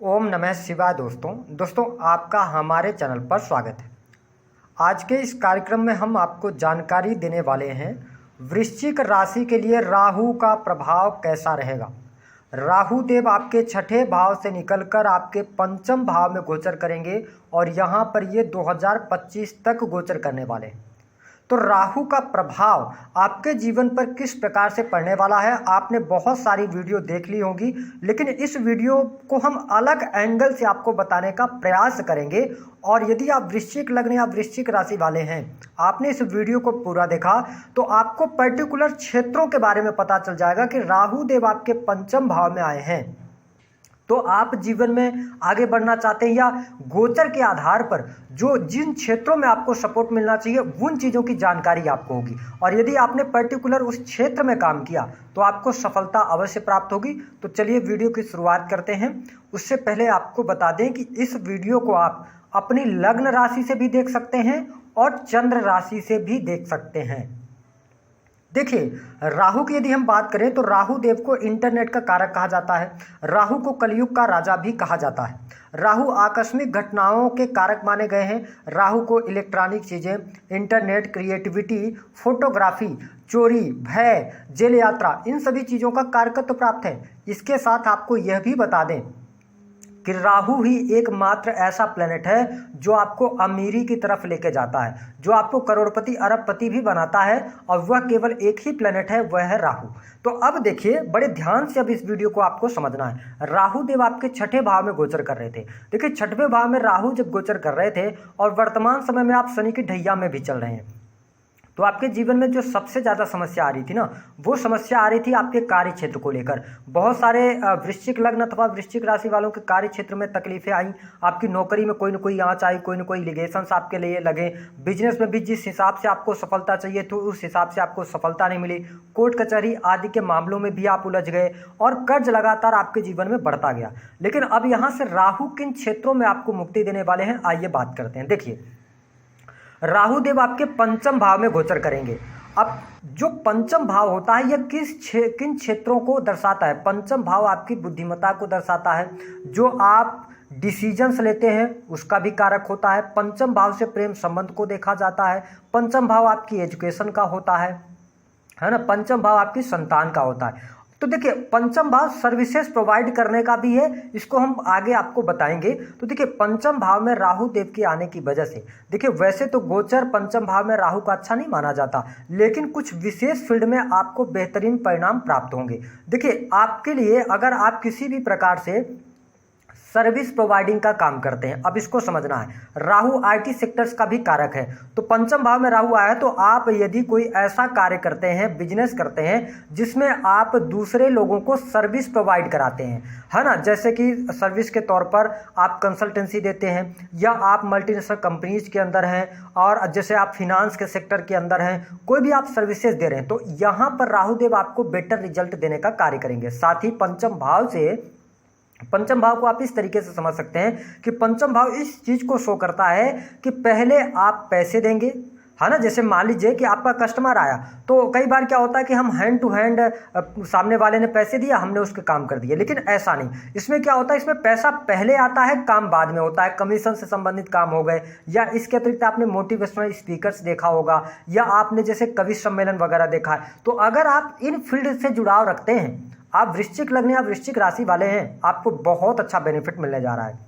ओम नमः शिवाय। दोस्तों आपका हमारे चैनल पर स्वागत है। आज के इस कार्यक्रम में हम आपको जानकारी देने वाले हैं वृश्चिक राशि के लिए राहु का प्रभाव कैसा रहेगा। राहु देव आपके छठे भाव से निकलकर आपके पंचम भाव में गोचर करेंगे और यहाँ पर ये 2025 तक गोचर करने वाले हैं। तो राहु का प्रभाव आपके जीवन पर किस प्रकार से पड़ने वाला है, आपने बहुत सारी वीडियो देख ली होगी, लेकिन इस वीडियो को हम अलग एंगल से आपको बताने का प्रयास करेंगे। और यदि आप वृश्चिक लग्न या वृश्चिक राशि वाले हैं, आपने इस वीडियो को पूरा देखा तो आपको पर्टिकुलर क्षेत्रों के बारे में पता चल जाएगा कि राहु देव आपके पंचम भाव में आए हैं। तो आप जीवन में आगे बढ़ना चाहते हैं या गोचर के आधार पर जो जिन क्षेत्रों में आपको सपोर्ट मिलना चाहिए उन चीज़ों की जानकारी आपको होगी। और यदि आपने पर्टिकुलर उस क्षेत्र में काम किया तो आपको सफलता अवश्य प्राप्त होगी। तो चलिए वीडियो की शुरुआत करते हैं। उससे पहले आपको बता दें कि इस वीडियो को आप अपनी लग्न राशि से भी देख सकते हैं और चंद्र राशि से भी देख सकते हैं। देखिए, राहु की यदि हम बात करें तो राहु देव को इंटरनेट का कारक कहा जाता है। राहु को कलयुग का राजा भी कहा जाता है। राहु आकस्मिक घटनाओं के कारक माने गए हैं। राहु को इलेक्ट्रॉनिक चीज़ें, इंटरनेट, क्रिएटिविटी, फोटोग्राफी, चोरी, भय, जेल यात्रा, इन सभी चीज़ों का कारकत्व प्राप्त है। इसके साथ आपको यह भी बता दें कि राहु ही एकमात्र ऐसा प्लेनेट है जो आपको अमीरी की तरफ लेके जाता है, जो आपको करोड़पति अरबपति भी बनाता है, और वह केवल एक ही प्लेनेट है, वह है राहु। तो अब देखिए, बड़े ध्यान से अब इस वीडियो को आपको समझना है। राहु देव आपके छठे भाव में गोचर कर रहे थे। देखिए, छठवें भाव में राहु जब गोचर कर रहे थे और वर्तमान समय में आप शनि की ढैया में भी चल रहे हैं, तो आपके जीवन में जो सबसे ज़्यादा समस्या आ रही थी ना, वो समस्या आ रही थी आपके कार्य क्षेत्र को लेकर। बहुत सारे वृश्चिक लग्न अथवा वृश्चिक राशि वालों के कार्य क्षेत्र में तकलीफें आई। आपकी नौकरी में कोई ना कोई आँच आई, कोई ना कोई लिगेशंस आपके लिए लगे। बिजनेस में भी जिस हिसाब से आपको सफलता चाहिए तो उस हिसाब से आपको सफलता नहीं मिली। कोर्ट कचहरी आदि के मामलों में भी आप उलझ गए और कर्ज लगातार आपके जीवन में बढ़ता गया। लेकिन अब यहाँ से राहु किन क्षेत्रों में आपको मुक्ति देने वाले हैं, आइए बात करते हैं। देखिए, राहु देव आपके पंचम भाव में गोचर करेंगे। अब जो पंचम भाव होता है यह किन क्षेत्रों को दर्शाता है? पंचम भाव आपकी बुद्धिमत्ता को दर्शाता है, जो आप डिसीजंस लेते हैं उसका भी कारक होता है। पंचम भाव से प्रेम संबंध को देखा जाता है। पंचम भाव आपकी एजुकेशन का होता है ना। पंचम भाव आपकी संतान का होता है। तो देखिए, पंचम भाव सर्विसेज प्रोवाइड करने का भी है, इसको हम आगे आपको बताएंगे। तो देखिए, पंचम भाव में राहु देव के आने की वजह से, देखिए वैसे तो गोचर पंचम भाव में राहु का अच्छा नहीं माना जाता, लेकिन कुछ विशेष फील्ड में आपको बेहतरीन परिणाम प्राप्त होंगे। देखिए, आपके लिए अगर आप किसी भी प्रकार से सर्विस प्रोवाइडिंग का काम करते हैं, अब इसको समझना है। राहु आईटी सेक्टर्स का भी कारक है। तो पंचम भाव में राहु आया तो आप यदि कोई ऐसा कार्य करते हैं, बिजनेस करते हैं जिसमें आप दूसरे लोगों को सर्विस प्रोवाइड कराते हैं, है ना, जैसे कि सर्विस के तौर पर आप कंसल्टेंसी देते हैं, या आप मल्टीनेशनल कंपनीज के अंदर हैं, और जैसे आप फिनांस के सेक्टर के अंदर हैं, कोई भी आप सर्विसेज दे रहे हैं, तो यहाँ पर राहु देव आपको बेटर रिजल्ट देने का कार्य करेंगे। साथ ही पंचम भाव को आप इस तरीके से समझ सकते हैं कि पंचम भाव इस चीज को शो करता है कि पहले आप पैसे देंगे, है ना। जैसे मान लीजिए कि आपका कस्टमर आया, तो कई बार क्या होता है कि हम हैंड टू हैंड, सामने वाले ने पैसे दिया, हमने उसके काम कर दिए, लेकिन ऐसा नहीं। इसमें क्या होता है, इसमें पैसा पहले आता है, काम बाद में होता है। कमीशन से संबंधित काम हो गए, या इसके अतिरिक्त आपने मोटिवेशनल स्पीकर्स देखा होगा, या आपने जैसे कवि सम्मेलन वगैरह देखा है। तो अगर आप इन फील्ड से जुड़ाव रखते हैं, आप वृश्चिक लग्न या वृश्चिक राशि वाले हैं, आपको बहुत अच्छा बेनिफिट मिलने जा रहा है।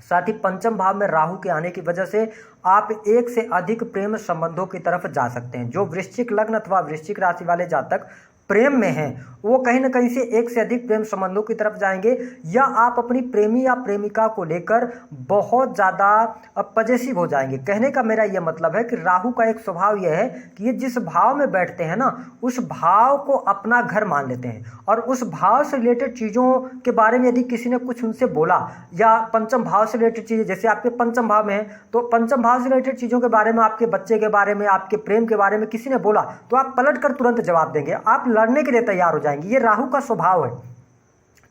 साथ ही पंचम भाव में राहु के आने की वजह से आप एक से अधिक प्रेम संबंधों की तरफ जा सकते हैं। जो वृश्चिक लग्न अथवा वृश्चिक राशि वाले जातक प्रेम में हैं, वो कहीं ना कहीं से एक से अधिक प्रेम संबंधों की तरफ जाएंगे, या आप अपनी प्रेमी या प्रेमिका को लेकर बहुत ज़्यादा पजेसिव हो जाएंगे। कहने का मेरा यह मतलब है कि राहु का एक स्वभाव यह है कि ये जिस भाव में बैठते हैं ना, उस भाव को अपना घर मान लेते हैं, और उस भाव से रिलेटेड चीज़ों के बारे में यदि किसी ने कुछ उनसे बोला, या पंचम भाव से रिलेटेड चीज़ें, जैसे आपके पंचम भाव में है, तो पंचम भाव से रिलेटेड चीज़ों के बारे में, आपके बच्चे के बारे में, आपके प्रेम के बारे में किसी ने बोला, तो आप पलट कर तुरंत जवाब देंगे, आप लड़ने के लिए तैयार हो जाएंगे। ये राहु का स्वभाव है।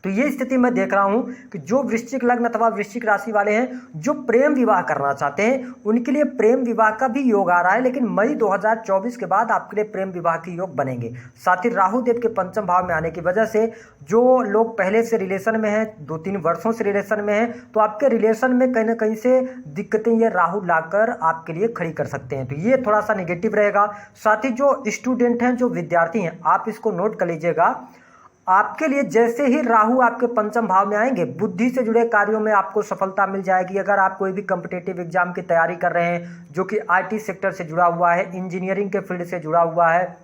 तो ये स्थिति मैं देख रहा हूं कि जो वृश्चिक लग्न अथवा वृश्चिक राशि वाले हैं जो प्रेम विवाह करना चाहते हैं उनके लिए प्रेम विवाह का भी योग आ रहा है, लेकिन मई 2024 के बाद आपके लिए प्रेम विवाह के योग बनेंगे। साथ ही राहु देव के पंचम भाव में आने की वजह से जो लोग पहले से रिलेशन में हैं, 2-3 वर्षों से रिलेशन में हैं, तो आपके रिलेशन में कहीं ना कहीं से दिक्कतें ये राहु लाकर आपके लिए खड़ी कर सकते हैं, तो ये थोड़ा सा नेगेटिव रहेगा। साथ ही जो स्टूडेंट हैं, जो विद्यार्थी हैं, आप इसको नोट कर लीजिएगा, आपके लिए जैसे ही राहु आपके पंचम भाव में आएंगे बुद्धि से जुड़े कार्यों में आपको सफलता मिल जाएगी। अगर आप कोई भी कॉम्पिटिटिव एग्जाम की तैयारी कर रहे हैं जो कि आईटी सेक्टर से जुड़ा हुआ है, इंजीनियरिंग के फील्ड से जुड़ा हुआ है,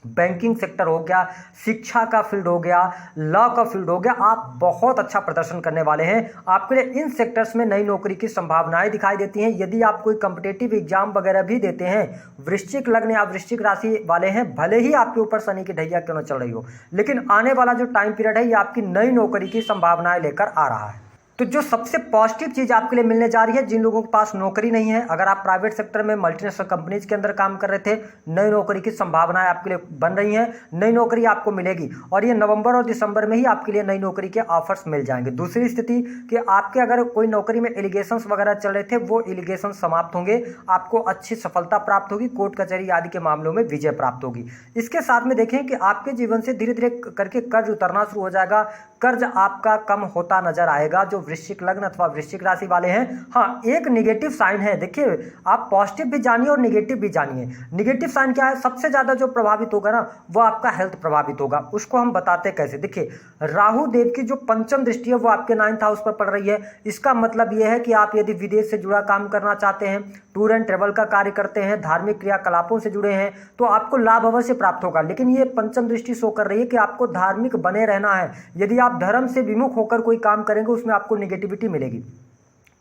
बैंकिंग सेक्टर हो गया, शिक्षा का फील्ड हो गया, लॉ का फील्ड हो गया, आप बहुत अच्छा प्रदर्शन करने वाले हैं। आपके लिए इन सेक्टर्स में नई नौकरी की संभावनाएं दिखाई देती हैं। यदि आप कोई कॉम्पिटिटिव एग्जाम वगैरह भी देते हैं, वृश्चिक लग्न या वृश्चिक राशि वाले हैं, भले ही आपके ऊपर शनि की ढैया क्यों न चल रही हो, लेकिन आने वाला जो टाइम पीरियड है ये आपकी नई नौकरी की संभावनाएं लेकर आ रहा है। तो जो सबसे पॉजिटिव चीज़ आपके लिए मिलने जा रही है, जिन लोगों के पास नौकरी नहीं है, अगर आप प्राइवेट सेक्टर में मल्टीनेशनल कंपनीज के अंदर काम कर रहे थे, नई नौकरी की संभावनाएं आपके लिए बन रही हैं, नई नौकरी आपको मिलेगी और ये नवंबर और दिसंबर में ही आपके लिए नई नौकरी के ऑफर्स मिल जाएंगे। दूसरी स्थिति कि आपके अगर कोई नौकरी में एलिगेशंस वगैरह चल रहे थे, वो एलिगेशन समाप्त होंगे, आपको अच्छी सफलता प्राप्त होगी, कोर्ट कचहरी आदि के मामलों में विजय प्राप्त होगी। इसके साथ में देखें कि आपके जीवन से धीरे धीरे करके कर्ज उतरना शुरू हो जाएगा, कर्ज आपका कम होता नजर आएगा जो वृश्चिक लग्न अथवा वृश्चिक राशि वाले हैं। हाँ, एक निगेटिव साइन है, देखिए आप पॉजिटिव भी जानिए और निगेटिव भी जानिए। निगेटिव साइन क्या है? सबसे ज्यादा जो प्रभावित होगा ना वो आपका हेल्थ प्रभावित होगा। उसको हम बताते कैसे, देखिए राहु देव की जो पंचम दृष्टि है वो आपके 9th हाउस पर पड़ रही है। इसका मतलब यह है कि आप यदि विदेश से जुड़ा काम करना चाहते हैं, टूर एंड ट्रेवल का कार्य करते हैं, धार्मिक क्रियाकलापों से जुड़े हैं, तो आपको लाभ अवश्य प्राप्त होगा। लेकिन ये पंचम दृष्टि शो कर रही है कि आपको धार्मिक बने रहना है। यदि आप धर्म से विमुख होकर कोई काम करेंगे उसमें आपको नेगेटिविटी मिलेगी,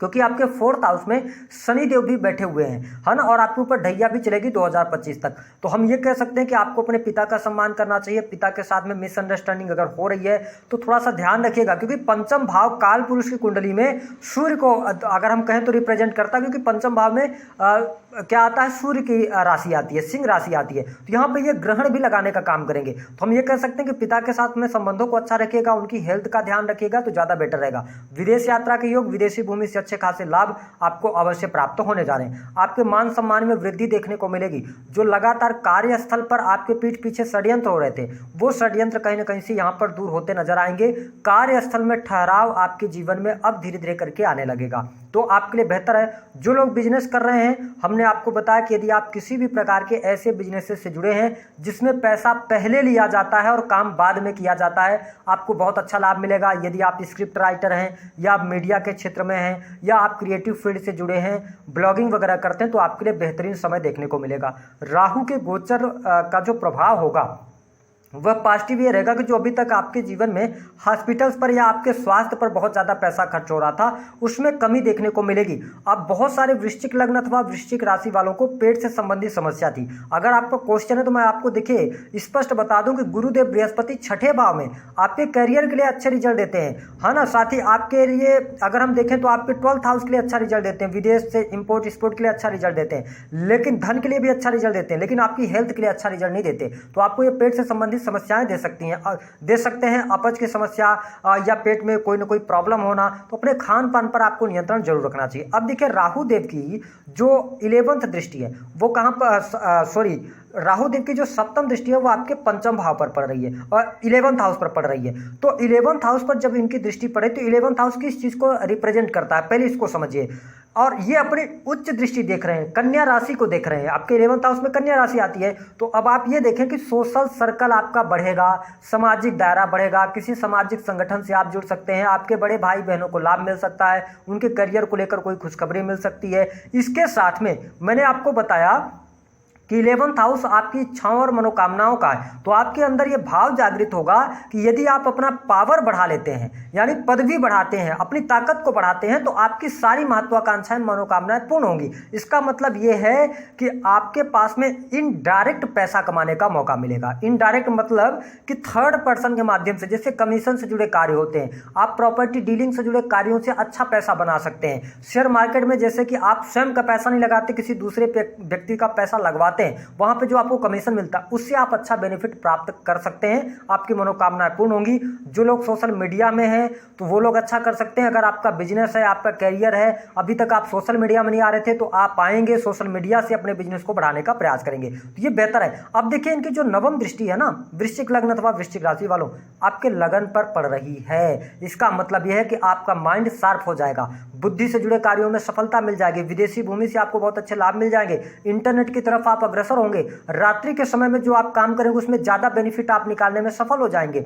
क्योंकि आपके 4th हाउस में शनि देव भी बैठे हुए हैं, है ना, और आपके ऊपर ढैया भी चलेगी 2025 तक। तो हम ये कह सकते हैं कि आपको अपने पिता का सम्मान करना चाहिए। पिता के साथ में मिसअंडरस्टैंडिंग अगर हो रही है तो थोड़ा सा ध्यान रखिएगा, क्योंकि पंचम भाव काल पुरुष की कुंडली में सूर्य को अगर हम कहें तो रिप्रेजेंट करता है, क्योंकि पंचम भाव में क्या आता है, सूर्य की राशि आती है, सिंह राशि आती है। तो यहाँ पे ये ग्रहण भी लगाने का काम करेंगे। तो हम ये कह सकते हैं कि पिता के साथ में संबंधों को अच्छा रखिएगा, उनकी हेल्थ का ध्यान रखिएगा तो ज्यादा बेटर रहेगा। विदेश यात्रा के योग, विदेशी भूमि से अच्छे खासे लाभ आपको अवश्य प्राप्त होने जा रहे हैं। आपके मान सम्मान में वृद्धि देखने को मिलेगी। जो लगातार कार्यस्थल पर आपके पीठ पीछे षड्यंत्र हो रहे थे, वो षड्यंत्र कहीं ना कहीं से यहाँ पर दूर होते नजर आएंगे। कार्यस्थल में ठहराव आपके जीवन में अब धीरे धीरे करके आने लगेगा, तो आपके लिए बेहतर है। जो लोग बिजनेस कर रहे हैं, हमने आपको बताया कि यदि आप किसी भी प्रकार के ऐसे बिजनेस से जुड़े हैं जिसमें पैसा पहले लिया जाता है और काम बाद में किया जाता है, आपको बहुत अच्छा लाभ मिलेगा। यदि आप स्क्रिप्ट राइटर हैं या आप मीडिया के क्षेत्र में हैं या आप क्रिएटिव फील्ड से जुड़े हैं, ब्लॉगिंग वगैरह करते हैं, तो आपके लिए बेहतरीन समय देखने को मिलेगा। राहु के गोचर का जो प्रभाव होगा वह पॉजिटिव ये रहेगा कि जो अभी तक आपके जीवन में हॉस्पिटल्स पर या आपके स्वास्थ्य पर बहुत ज़्यादा पैसा खर्च हो रहा था, उसमें कमी देखने को मिलेगी। अब बहुत सारे वृश्चिक लग्न अथवा वृश्चिक राशि वालों को पेट से संबंधित समस्या थी। अगर आपका क्वेश्चन है तो मैं आपको देखिए स्पष्ट बता दूं कि गुरुदेव बृहस्पति 6ठे भाव में आपके करियर के लिए अच्छे रिजल्ट देते हैं, है ना। साथ ही आपके लिए अगर हम देखें तो आपके 12th हाउस के लिए अच्छा रिजल्ट देते हैं, विदेश से इंपोर्ट एक्सपोर्ट के लिए अच्छा रिजल्ट देते हैं, लेकिन धन के लिए भी अच्छा रिजल्ट देते हैं, लेकिन आपकी हेल्थ के लिए अच्छा रिजल्ट नहीं देते। तो आपको ये पेट से संबंधित समस्याएं दे सकते हैं, अपच की समस्या या पेट में कोई ना कोई प्रॉब्लम होना। तो अपने खान पान पर आपको नियंत्रण जरूर रखना चाहिए। अब देखिए राहु देव की जो 11th दृष्टि है वो कहां पर, राहु देव की जो 7th दृष्टि है वो आपके पंचम भाव पर पड़ रही है और 11th हाउस पर पड़ रही है। तो 11th हाउस पर जब इनकी दृष्टि पड़े तो 11th हाउस किस चीज को रिप्रेजेंट करता है, पहले इसको समझिए। और ये अपनी उच्च दृष्टि देख रहे हैं, कन्या राशि को देख रहे हैं। आपके 11th हाउस में कन्या राशि आती है, तो अब आप ये देखें कि सोशल सर्कल आपका बढ़ेगा, सामाजिक दायरा बढ़ेगा, किसी सामाजिक संगठन से आप जुड़ सकते हैं, आपके बड़े भाई बहनों को लाभ मिल सकता है, उनके करियर को लेकर कोई खुशखबरी मिल सकती है। इसके साथ में मैंने आपको बताया कि 11th हाउस आपकी इच्छाओं और मनोकामनाओं का है, तो आपके अंदर यह भाव जागृत होगा कि यदि आप अपना पावर बढ़ा लेते हैं, यानी पदवी बढ़ाते हैं, अपनी ताकत को बढ़ाते हैं, तो आपकी सारी महत्वाकांक्षाएं मनोकामनाएं पूर्ण होंगी। इसका मतलब यह है कि आपके पास में इनडायरेक्ट पैसा कमाने का मौका मिलेगा। इनडायरेक्ट मतलब कि थर्ड पर्सन के माध्यम से, जैसे कमीशन से जुड़े कार्य होते हैं, आप प्रॉपर्टी डीलिंग से जुड़े कार्यों से अच्छा पैसा बना सकते हैं। शेयर मार्केट में जैसे कि आप स्वयं का पैसा नहीं लगाते, किसी दूसरे व्यक्ति का पैसा लगवाते लगाते हैं वहाँ पे जो आपको कमीशन मिलता है उससे आप अच्छा बेनिफिट प्राप्त कर सकते हैं, आपकी मनोकामनाएं पूर्ण होंगी। जो लोग सोशल मीडिया में हैं तो वो लोग अच्छा कर सकते हैं। अगर आपका बिजनेस है, आपका कैरियर है, अभी तक आप सोशल मीडिया में नहीं आ रहे थे तो आप आएंगे, सोशल मीडिया से अपने बिजनेस को बढ़ाने का प्रयास करेंगे तो ये बेहतर है। अब देखिए इनकी जो नवम दृष्टि है ना वृश्चिक लग्न अथवा वृश्चिक राशि वालों, आपके लगन पर पड़ रही है। इसका मतलब यह है कि आपका माइंड शार्प हो जाएगा, बुद्धि से जुड़े कार्यों में सफलता मिल जाएगी, विदेशी भूमि से आपको बहुत अच्छे लाभ मिल जाएंगे, इंटरनेट की तरफ आप अग्रसर होंगे, रात्रि के समय में जो आप काम करेंगे उसमें ज्यादा बेनिफिट आप निकालने में सफल हो जाएंगे।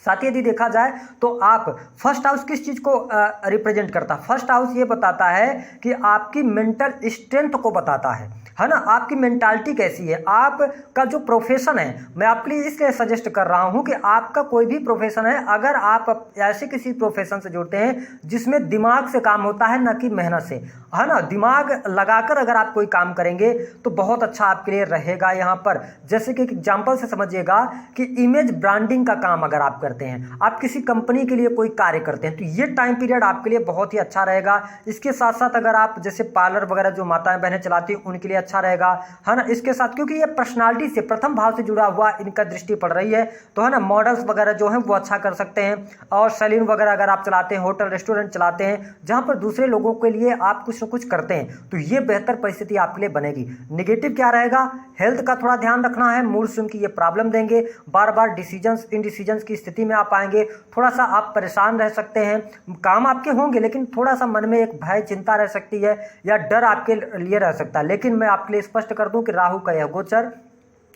साथ ही यदि देखा जाए तो आप फर्स्ट हाउस किस चीज को रिप्रेजेंट करता है? फर्स्ट हाउस ये बताता है कि आपकी मेंटल स्ट्रेंथ को बताता है ना, आपकी मेंटालिटी कैसी है, आपका जो प्रोफेशन है। मैं आपके लिए इसलिए सजेस्ट कर रहा हूं कि आपका कोई भी प्रोफेशन है, अगर आप ऐसे किसी प्रोफेशन से जुड़ते हैं जिसमें दिमाग से काम होता है ना कि मेहनत से, है ना, दिमाग लगाकर अगर आप कोई काम करेंगे तो बहुत अच्छा आपके लिए रहेगा। यहाँ पर जैसे कि एग्जाम्पल से समझिएगा कि इमेज ब्रांडिंग का काम अगर आप करते हैं, आप किसी कंपनी के लिए कोई कार्य करते हैं तो ये टाइम पीरियड आपके लिए बहुत ही अच्छा रहेगा। इसके साथ साथ अगर आप जैसे पार्लर वगैरह जो माताएं बहनें चलाती हैं उनके लिए अच्छा रहेगा, है ना। इसके साथ क्योंकि ये पर्सनालिटी से प्रथम भाव से जुड़ा हुआ इनका दृष्टि पड़ रही है तो है ना, मॉडल्स वगैरह जो है वो अच्छा कर सकते हैं। और सैलून वगैरह अगर आप चलाते हैं, होटल रेस्टोरेंट चलाते हैं जहां पर दूसरे लोगों के लिए आप कुछ न कुछ करते हैं तो ये बेहतर परिस्थिति आपके लिए बनेगी। नेगेटिव क्या रहेगा? हेल्थ का थोड़ा ध्यान रखना है, मूड स्विंग की ये प्रॉब्लम देंगे, बार बार डिसीजंस इनडिसीजंस की स्थिति में आप आएंगे, थोड़ा सा आप परेशान रह सकते हैं। काम आपके होंगे लेकिन थोड़ा सा मन में एक भय चिंता रह सकती है या डर आपके लिए रह सकता है। लेकिन मैं आपके लिए स्पष्ट कर दूं कि राहु का यह गोचर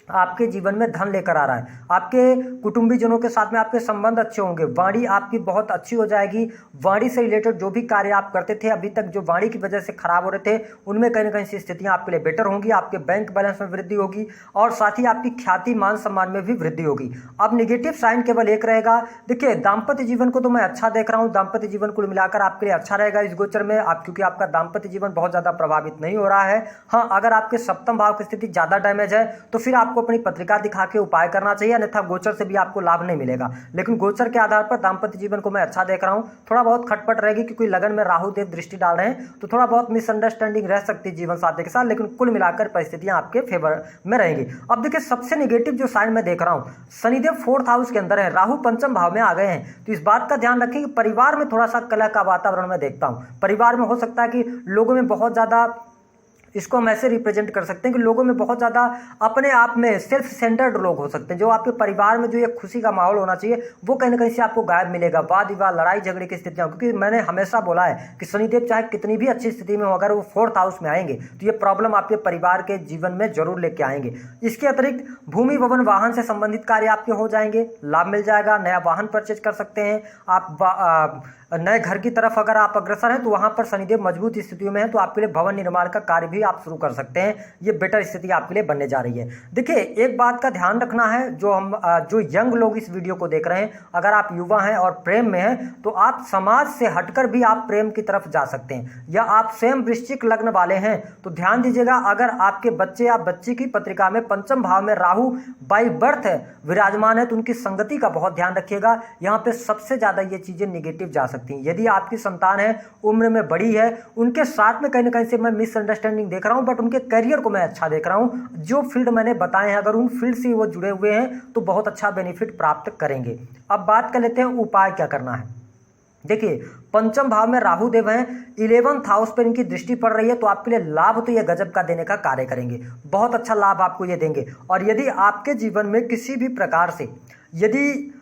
आपके जीवन में धन लेकर आ रहा है, आपके कुटुंबीजनों के साथ में आपके संबंध अच्छे होंगे, वाणी आपकी बहुत अच्छी हो जाएगी। वाणी से रिलेटेड जो भी कार्य आप करते थे अभी तक जो वाणी की वजह से खराब हो रहे थे उनमें कहीं ना कहीं से स्थितियां आपके लिए बेटर होंगी, आपके बैंक बैलेंस में वृद्धि होगी और साथ ही आपकी ख्याति मान सम्मान में भी वृद्धि होगी। अब निगेटिव साइन केवल एक रहेगा। देखिए दाम्पत्य जीवन को तो मैं अच्छा देख रहा हूँ, दाम्पत्य जीवन कुल मिलाकर आपके लिए अच्छा रहेगा इस गोचर में, आप क्योंकि आपका दाम्पत्य जीवन बहुत ज्यादा प्रभावित नहीं हो रहा है। हाँ, अगर आपके सप्तम भाव की स्थिति ज्यादा डैमेज है तो फिर आपको अपनी पत्रिका दिखा के उपाय करना चाहिए, अन्यथा गोचर से भी आपको लाभ नहीं मिलेगा। लेकिन गोचर के आधार पर दाम्पत्य जीवन को मैं अच्छा देख रहा हूं। थोड़ा बहुत खटपट रहेगी क्योंकि लगन में राहु देव दृष्टि डाल रहे हैं तो थोड़ा बहुत मिसअंडरस्टैंडिंग रह सकती है जीवन साथी के साथ, लेकिन कुल मिलाकर परिस्थितियां आपके फेवर में रहेंगी। अब देखिए सबसे नेगेटिव जो साइन मैं देख रहा हूं, शनिदेव फोर्थ हाउस के अंदर है, राहु पंचम भाव में आ गए हैं तो इस बात का ध्यान रखें कि परिवार में थोड़ा सा कलह का वातावरण मैं देखता हूं। परिवार में हो सकता है कि लोगों में बहुत ज्यादा, इसको हम ऐसे रिप्रेजेंट कर सकते हैं कि लोगों में बहुत ज़्यादा अपने आप में सेल्फ सेंटर्ड लोग हो सकते हैं। जो आपके परिवार में जो एक खुशी का माहौल होना चाहिए वो कहीं ना कहीं से आपको गायब मिलेगा। वाद विवाद, लड़ाई झगड़े की स्थितियां, क्योंकि मैंने हमेशा बोला है कि शनिदेव चाहे कितनी भी अच्छी स्थिति में हो, अगर वो फोर्थ हाउस में आएंगे तो ये प्रॉब्लम आपके परिवार के जीवन में जरूर लेके आएंगे। इसके अतिरिक्त भूमि भवन वाहन से संबंधित कार्य आपके हो जाएंगे, लाभ मिल जाएगा, नया वाहन परचेज कर सकते हैं आप। नए घर की तरफ अगर आप अग्रसर हैं तो वहां पर शनिदेव मजबूत स्थितियों में है तो आपके लिए भवन निर्माण का कार्य भी आप शुरू कर सकते हैं। ये बेटर स्थिति आपके लिए बनने जा रही है। देखिए एक बात का ध्यान रखना है, जो यंग लोग इस वीडियो को देख रहे हैं, अगर आप युवा हैं और प्रेम में हैं तो आप समाज से हटकर भी आप प्रेम की तरफ जा सकते हैं। या आप स्वयं वृश्चिक लग्न वाले हैं तो ध्यान दीजिएगा, अगर आपके बच्चे या बच्ची की पत्रिका में पंचम भाव में राहु बाई बर्थ विराजमान है तो उनकी संगति का बहुत ध्यान रखिएगा। यहाँ पे सबसे ज्यादा ये चीजें निगेटिव जा सकती। यदि आपकी संतान है, उम्र में बड़ी है, उनके साथ में कहीं ना कहीं से मैं मिसअंडरस्टैंडिंग देख रहा हूं, बट उनके करियर को मैं अच्छा देख रहा हूं। जो फील्ड मैंने बताए हैं अगर उन फील्ड से वो जुड़े हुए हैं तो बहुत अच्छा बेनिफिट प्राप्त करेंगे। अब बात कर लेते हैं उपाय क्या करना है। देखिए पंचम भाव में राहु देव हैं, 11th हाउस पर इनकी दृष्टि पड़ रही है तो आपके लिए लाभ तो ये गजब का देने का कार्य करेंगे, बहुत अच्छा लाभ आपको ये देंगे। और यदि आपके जीवन में किसी भी प्रकार से यदि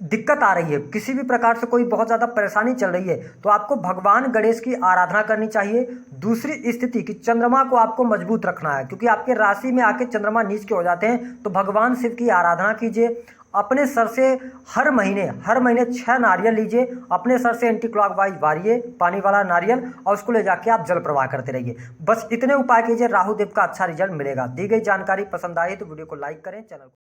दिक्कत आ रही है, किसी भी प्रकार से कोई बहुत ज़्यादा परेशानी चल रही है तो आपको भगवान गणेश की आराधना करनी चाहिए। दूसरी स्थिति कि चंद्रमा को आपको मजबूत रखना है, क्योंकि आपके राशि में आके चंद्रमा नीच के हो जाते हैं तो भगवान शिव की आराधना कीजिए। अपने सर से हर महीने 6 नारियल लीजिए, अपने सर से एंटी क्लॉकवाइज वारिए पानी वाला नारियल और उसको ले जाके आप जल प्रवाह करते रहिए। बस इतने उपाय कीजिए, राहु देव का अच्छा रिजल्ट मिलेगा। दी गई जानकारी पसंद आई तो वीडियो को लाइक करें, चैनल